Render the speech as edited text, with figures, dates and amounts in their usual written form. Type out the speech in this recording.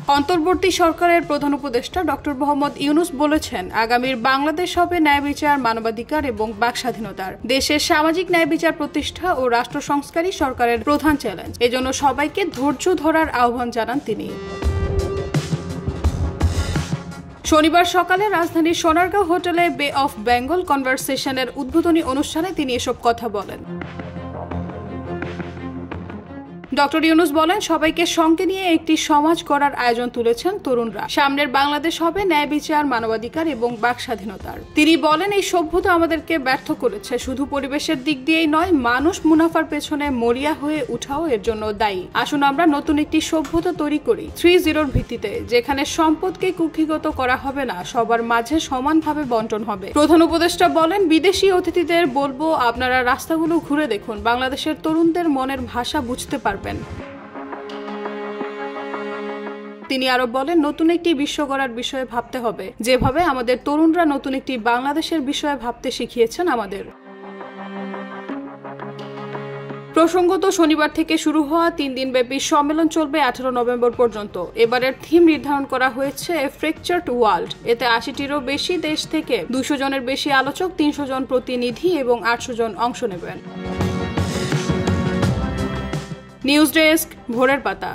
অন্তর্বর্তী সরকারের প্রধান উপদেষ্টা ডক্টর মোহাম্মদ ইউনূস বলেছেন, আগামীর বাংলাদেশ হবে ন্যায় বিচার, মানবাধিকার এবং বাক স্বাধীনতার। দেশের সামাজিক ন্যায় বিচার প্রতিষ্ঠা ও রাষ্ট্র সংস্কারই সরকারের প্রধান চ্যালেঞ্জ। এজন্য সবাইকে ধৈর্য ধরার আহ্বান জানান তিনি। শনিবার সকালে রাজধানীর সোনারগাঁও হোটেলে বে অফ বেঙ্গল কনভারসেশনের উদ্বোধনী অনুষ্ঠানে তিনি এসব কথা বলেন। ডক্টর ইউনূস বলেন, সবাইকে সঙ্গে নিয়ে একটি সমাজ গড়ার আয়োজন তুলেছেন তরুণরা। সামনের বাংলাদেশ হবে ন্যায় বিচার, মানবাধিকার এবং বাক স্বাধীনতার। তিনি বলেন, এই সভ্যতা আমাদেরকে ব্যর্থ করেছে। শুধু পরিবেশের দিক দিয়েই নয়, মানুষ মুনাফার পেছনে মরিয়া হয়ে উঠাও এর জন্য দায়ী। আসুন আমরা নতুন একটি সভ্যতা তৈরি করি 3-0 ভিত্তিতে, যেখানে সম্পদকে কুক্ষিগত করা হবে না, সবার মাঝে সমানভাবে বন্টন হবে। প্রধান উপদেষ্টা বলেন, বিদেশি অতিথিদের বলবো, আপনারা রাস্তাগুলো ঘুরে দেখুন, বাংলাদেশের তরুণদের মনের ভাষা বুঝতে পারবেন। তিনি আরো বলেন, নতুন একটি বিশ্ব গড়ার বিষয়ে ভাবতে হবে, যেভাবে আমাদের তরুণরা নতুন একটি বাংলাদেশের বিষয়ে ভাবতে শিখিয়েছেন আমাদের। প্রসঙ্গত, শনিবার থেকে শুরু হওয়া 3 দিনব্যাপী সম্মেলন চলবে 18 নভেম্বর পর্যন্ত। এবারের থিম নির্ধারণ করা হয়েছে এ ফ্র্যাকচারড ওয়ার্ল্ড। এতে 80টিরও বেশি দেশ থেকে 200 জনের বেশি আলোচক, 300 জন প্রতিনিধি এবং 800 জন অংশ নেবেন। নিউজ ডেস্ক, ভোরের পাতা।